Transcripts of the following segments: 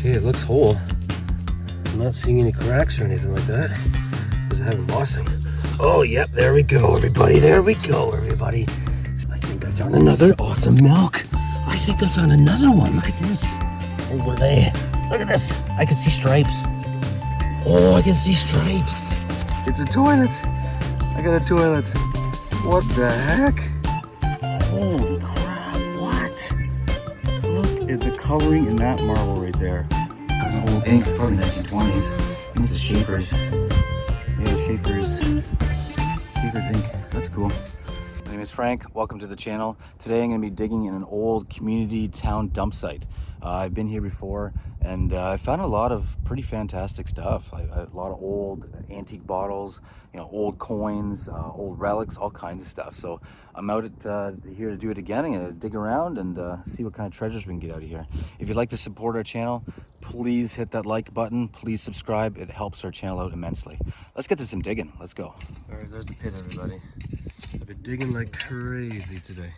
Okay, it looks whole. I'm not seeing any cracks or anything like that. Does it have embossing? Oh, yep, there we go, everybody. There we go, everybody. I think I found another awesome milk. I think I found another one. Look at this. Overlay. Look at this. I can see stripes. Oh, I can see stripes. It's a toilet. I got a toilet. What the heck? Holy crap, what? Look at the coloring in that marble right there. An old ink, probably 1920s. I think this is Schaefer's. Yeah, Schaefer's ink. That's cool. My name is Frank. Welcome to the channel. Today I'm going to be digging in an old community town dump site. I've been here before and I found a lot of pretty fantastic stuff. A lot of old antique bottles, old coins, old relics, all kinds of stuff. So I'm out here to do it again. I'm going to dig around and see what kind of treasures we can get out of here. If you'd like to support our channel, please hit that like button. Please subscribe. It helps our channel out immensely. Let's get to some digging. Let's go. All right, there's the pit, everybody. I've been digging like crazy today.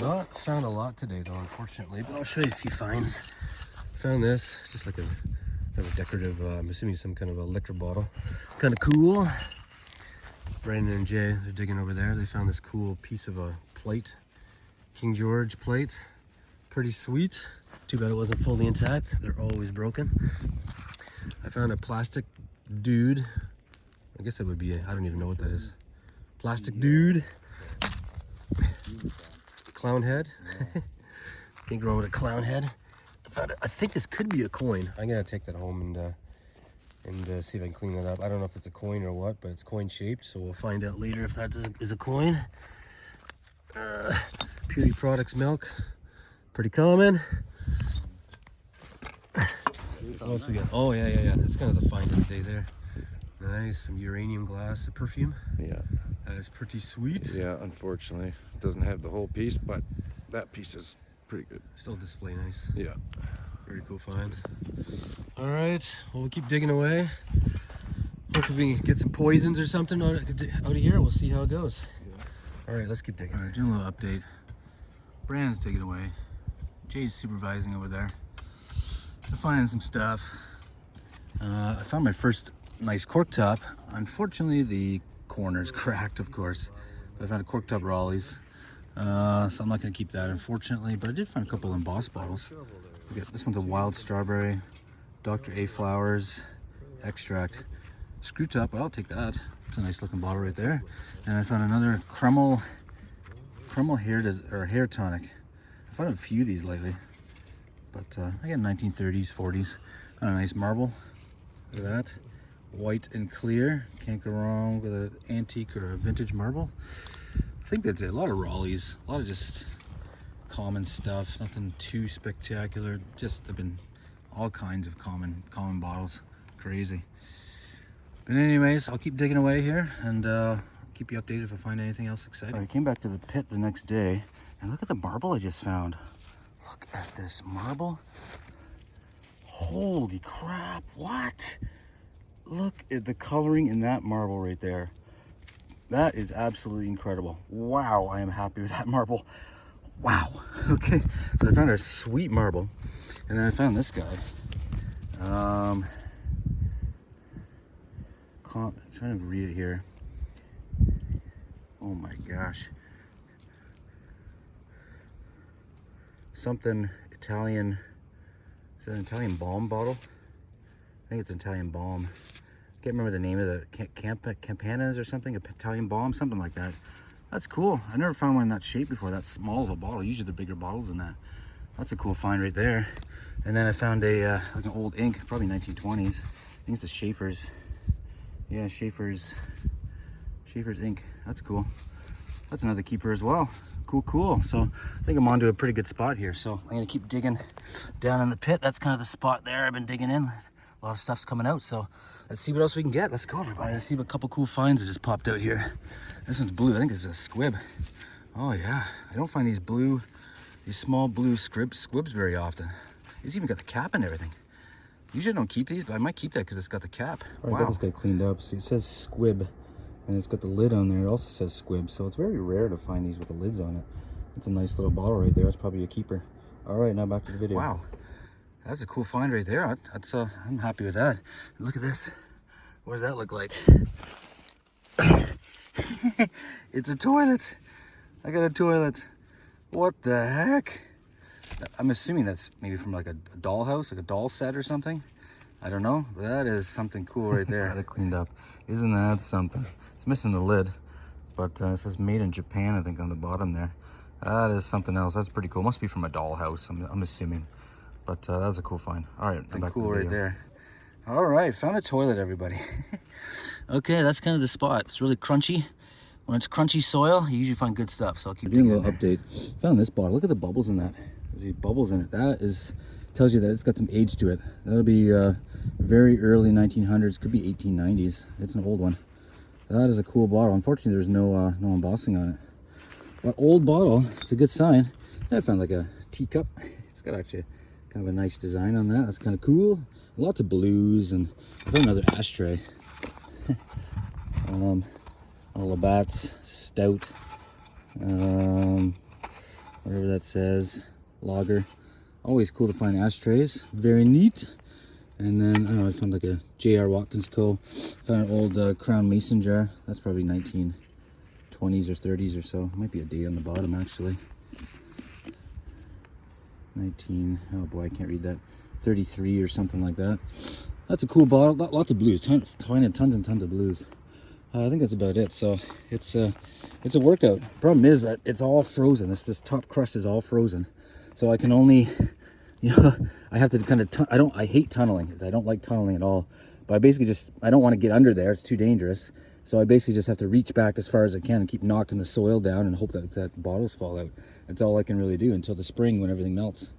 Not found a lot today though, unfortunately, but I'll show you a few finds. Found this, just like a decorative, I'm assuming some kind of a liquor bottle. Kind of cool. Brandon and Jay, they're digging over there. They found this cool piece of a plate, King George plate. Pretty sweet. Too bad it wasn't fully intact. They're always broken. I found a plastic dude. I guess that would be, I don't even know what that is. Plastic dude. Clown head. Can't go wrong with a clown head. I found it. I think this could be a coin. I'm gonna take that home and see if I can clean that up. I don't know if it's a coin or what, but it's coin shaped, so we'll find out later if that is a coin. Purity Products milk, pretty common. What else we got? Oh yeah. That's kind of the find of the day there. Nice, some uranium glass, a perfume. Yeah. That is pretty sweet. Yeah, unfortunately, it doesn't have the whole piece, but that piece is pretty good. Still display nice. Yeah. Very cool find. All right, well, we'll keep digging away. Hopefully we can get some poisons or something out of here. We'll see how it goes. Yeah. All right, let's keep digging. All right, doing a little update. Brandon's digging away. Jay's supervising over there. They're finding some stuff. I found my first nice cork top. Unfortunately, the corner's cracked, of course. But I found a cork top Raleigh's. So I'm not going to keep that, unfortunately. But I did find a couple embossed bottles. This one's a wild strawberry, Dr. A flowers extract. Screw top, but I'll take that. It's a nice looking bottle right there. And I found another Kreml hair tonic. I found a few of these lately. But I got 1930s, 40s. Found a nice marble. Look at that. White and clear. Can't go wrong with an antique or a vintage marble. I think that's it. A lot of Raleigh's. A lot of just common stuff. Nothing too spectacular. Just have been all kinds of common bottles. Crazy. But anyways, I'll keep digging away here and keep you updated if I find anything else exciting. I came back to the pit the next day and look at the marble I just found. Look at this marble. Holy crap, what? Look at the coloring in that marble right there. That is absolutely incredible. Wow, I am happy with that marble. Wow. Okay, so I found a sweet marble. And then I found this guy. I'm trying to read it here. Oh my gosh. Something Italian. Is that an Italian balm bottle? I think it's Italian balm. Can't remember the name of the Campanas or something, Italian balm, something like that. That's cool. I never found one in that shape before, that small of a bottle. Usually they're bigger bottles than that. That's a cool find right there. And then I found a like an old ink, probably 1920s. I think it's the Schaefer's. Yeah, Schaefer's ink. That's cool. That's another keeper as well. Cool. So I think I'm onto a pretty good spot here. So I'm gonna keep digging down in the pit. That's kind of the spot there I've been digging in. A lot of stuff's coming out, so let's see what else we can get. Let's go, everybody. Let's see a couple cool finds that just popped out here. This one's blue. I think it's a squib. Oh yeah, I don't find these small blue squibs very often. It's even got the cap and everything. Usually I don't keep these, but I might keep that because it's got the cap. Wow. I got this guy cleaned up. See, it says squib, and it's got the lid on there. It also says squib, so it's very rare to find these with the lids on it. It's a nice little bottle right there. That's probably a keeper. All right, now back to the video. Wow. That's a cool find right there. I'm happy with that. Look at this. What does that look like? It's a toilet. I got a toilet. What the heck? I'm assuming that's maybe from like a dollhouse, like a doll set or something. I don't know, but that is something cool right there. Got it cleaned up. Isn't that something? It's missing the lid, but it says made in Japan, I think, on the bottom there. That is something else. That's pretty cool. Must be from a dollhouse, I'm assuming. But that was a cool find. All right, back cool to the video. Right there. All right, found a toilet, everybody. Okay, that's kind of the spot. It's really crunchy. When it's crunchy soil, you usually find good stuff. So I'll keep doing a little update. Found this bottle. Look at the bubbles in that. There's these bubbles in it. That tells you that it's got some age to it. That'll be very early 1900s. Could be 1890s. It's an old one. That is a cool bottle. Unfortunately, there's no embossing on it. But old bottle. It's a good sign. And I found like a teacup. It's got actually kind of a nice design on that. That's kind of cool. Lots of blues, and I found another ashtray. A Labatt's Stout, whatever that says, lager. Always cool to find ashtrays, very neat. And then, I don't know, I found like a J.R. Watkins Co. Found an old Crown Mason jar. That's probably 1920s or 30s or so. Might be a date on the bottom, actually. Oh boy, I can't read that. 33 or something like that. That's a cool bottle. Lots of blues, tons and tons of blues. I think that's about it. So it's a workout. Problem is that it's all frozen. This top crust is all frozen. So I can only, I have to kind of, I hate tunneling. I don't like tunneling at all. But I basically I don't want to get under there. It's too dangerous. So I basically just have to reach back as far as I can and keep knocking the soil down and hope that bottles fall out. That's all I can really do until the spring when everything melts.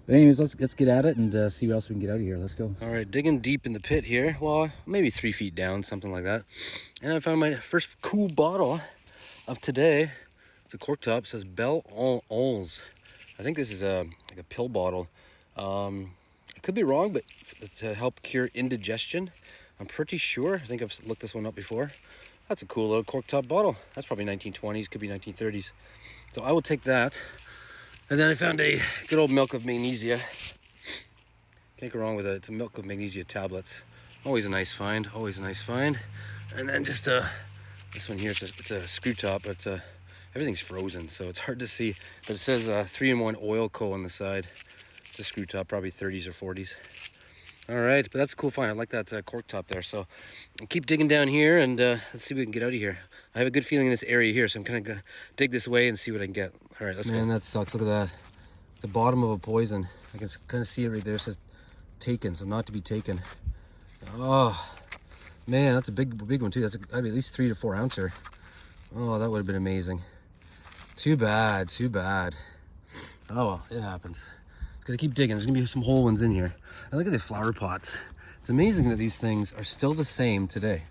But anyways, let's get at it and see what else we can get out of here. Let's go. All right, digging deep in the pit here. Well, maybe 3 feet down, something like that. And I found my first cool bottle of today. It's a cork top. It says Belle Onze. I think this is like a pill bottle. I could be wrong, but to help cure indigestion, I'm pretty sure. I think I've looked this one up before. That's a cool little cork top bottle. That's probably 1920s, could be 1930s. So I will take that. And then I found a good old milk of magnesia. Can't go wrong with it. It's a milk of magnesia tablets. Always a nice find. Always a nice find. And then just this one here. It's a screw top, but everything's frozen, so it's hard to see. But it says 3-in-1 oil co on the side. It's a screw top, probably 30s or 40s. All right, but that's a cool find. I like that cork top there. So I'll keep digging down here and let's see if we can get out of here. I have a good feeling in this area here, so I'm kind of gonna dig this way and see what I can get. All right, let's go. Man, that sucks. Look at that. It's the bottom of a poison. I can kind of see it right there. It says taken, so not to be taken. Oh, man, that's a big one too. That's at least 3 to 4 ouncer. Oh, that would have been amazing. Too bad, too bad. Oh well, it happens. Gonna keep digging. There's gonna be some whole ones in here. And look at the flower pots. It's amazing that these things are still the same today.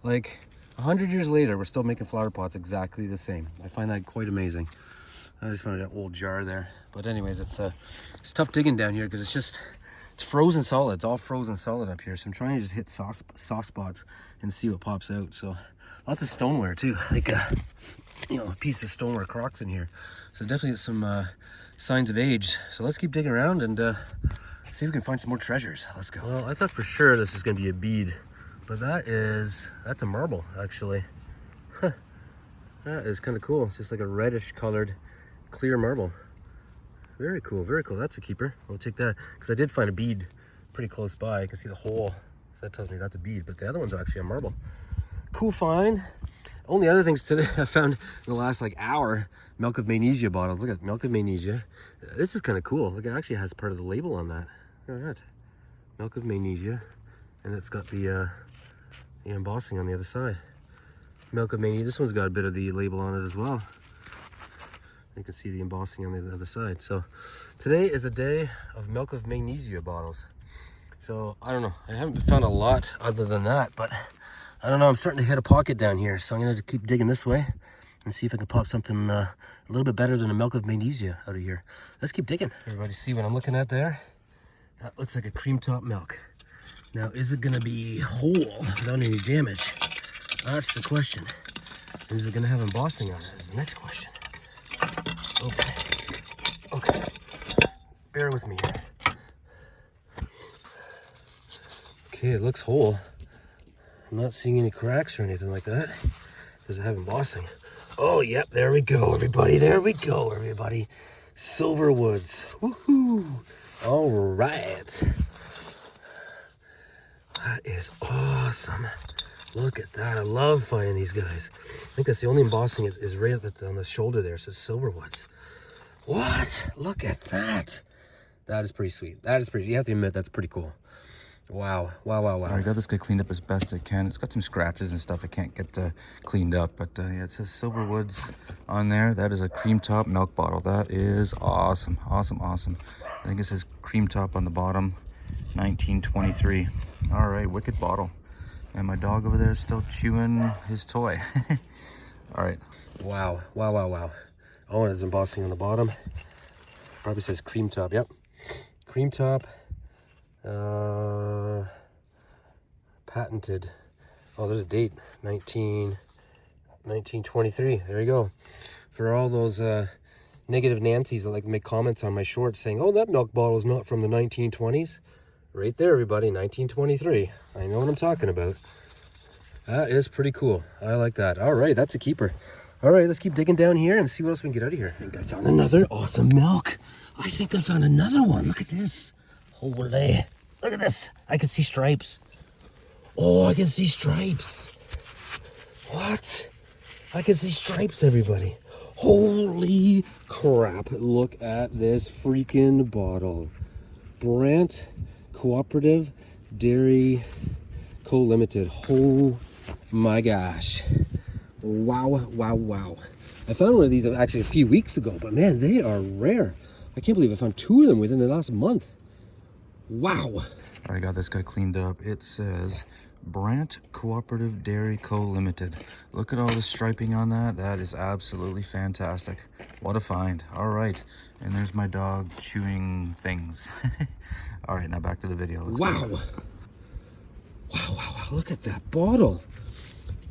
Like 100 years later, we're still making flower pots exactly the same. I find that quite amazing. I just found an old jar there. But anyways, it's tough digging down here because it's frozen solid. It's all frozen solid up here. So I'm trying to just hit soft spots and see what pops out. So lots of stoneware too. Like a piece of stoneware crocks in here. So definitely some signs of age. So let's keep digging around and see if we can find some more treasures. Let's go. Well, I thought for sure this is going to be a bead, but that's a marble actually. Huh. That is kind of cool. It's just like a reddish colored clear marble. Very cool, very cool. That's a keeper. I'll take that because I did find a bead pretty close by. I can see the hole, so that tells me that's a bead, but the other one's actually a marble. Cool find. Only other things today I found in the last like hour, milk of magnesia bottles. Look at milk of magnesia. This is kind of cool. Look, it actually has part of the label on that. Look at that. Milk of magnesia. And it's got the embossing on the other side. Milk of magnesia. This one's got a bit of the label on it as well. You can see the embossing on the other side. So today is a day of milk of magnesia bottles. So I don't know. I haven't found a lot other than that, but I don't know, I'm starting to hit a pocket down here, so I'm gonna keep digging this way and see if I can pop something a little bit better than a milk of magnesia out of here. Let's keep digging. Everybody see what I'm looking at there? That looks like a cream top milk. Now, is it gonna be whole without any damage? That's the question. Is it gonna have embossing on it? Is the next question. Okay. Bear with me here. Okay, it looks whole. I'm not seeing any cracks or anything like that. Does it have embossing? Oh, yep, there we go, everybody. There we go, everybody. Silverwoods. Woohoo! All right. That is awesome. Look at that. I love finding these guys. I think that's the only embossing is right on the shoulder there. It says Silverwoods. What? Look at that. That is pretty sweet. That is pretty, you have to admit, that's pretty cool. Wow. Wow, wow, wow. I got this guy cleaned up as best I can. It's got some scratches and stuff I can't get cleaned up, but yeah, it says Silverwoods on there. That is a cream top milk bottle. That is awesome. Awesome, awesome. I think it says cream top on the bottom, 1923. All right, wicked bottle. And my dog over there is still chewing his toy. All right. Wow, wow, wow, wow. Oh, and it's embossing on the bottom. Probably says cream top. Yep. Cream top. Patented. Oh, there's a date. 1923. There you go. For all those negative Nancys that like to make comments on my shorts saying, oh, that milk bottle is not from the 1920s. Right there, everybody. 1923. I know what I'm talking about. That is pretty cool. I like that. All right, that's a keeper. All right, let's keep digging down here and see what else we can get out of here. I think I found another awesome milk. I think I found another one. Look at this. Holy. Look at this. I can see stripes. Oh, I can see stripes. What? I can see stripes, everybody. Holy crap. Look at this freaking bottle. Brandt Cooperative Dairy Co. Limited. Oh my gosh. Wow, wow, wow. I found one of these actually a few weeks ago, but man, they are rare. I can't believe I found two of them within the last month. Wow. I got this guy cleaned up. It says Brandt Cooperative Dairy Co. Limited. Look at all the striping on that. That is absolutely fantastic. What a find. All right. And there's my dog chewing things. All right, now back to the video. Let's wow. go. Wow, wow, wow. Look at that bottle.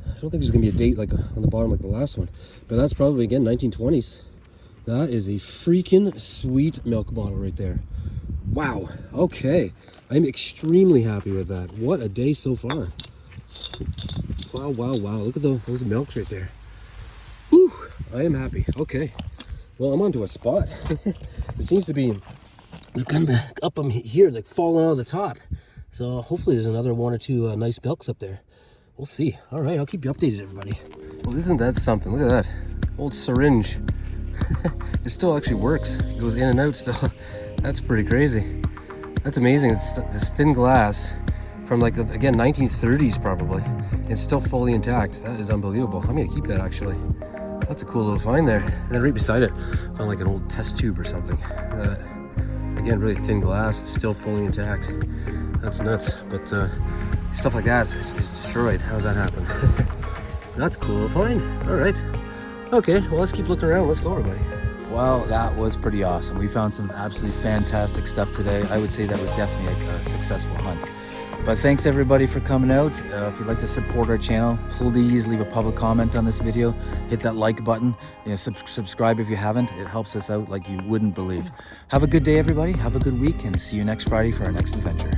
I don't think there's going to be a date like on the bottom like the last one. But that's probably, again, 1920s. That is a freaking sweet milk bottle right there. Wow. Okay. I'm extremely happy with that. What a day so far. Wow, wow, wow. Look at those milks right there. Whew. I am happy. Okay. Well, I'm onto a spot. It seems to be, they're kind of up here, like falling out of the top. So hopefully there's another one or two nice milks up there. We'll see. All right, I'll keep you updated, everybody. Well, isn't that something? Look at that. Old syringe. It still actually works. It goes in and out still. That's pretty crazy. That's amazing. It's this thin glass from like, again, 1930s probably. It's still fully intact. That is unbelievable. I'm gonna keep that actually. That's a cool little find there. And then right beside it, found like an old test tube or something. Again, really thin glass. It's still fully intact. That's nuts. But stuff like that is destroyed. How does that happen? That's cool. Fine. All right. Okay. Well, let's keep looking around. Let's go, everybody. Well, that was pretty awesome. We found some absolutely fantastic stuff today. I would say that was definitely a successful hunt. But thanks everybody for coming out. If you'd like to support our channel, please leave a public comment on this video. Hit that like button. Subscribe if you haven't. It helps us out like you wouldn't believe. Have a good day, everybody. Have a good week, and see you next Friday for our next adventure.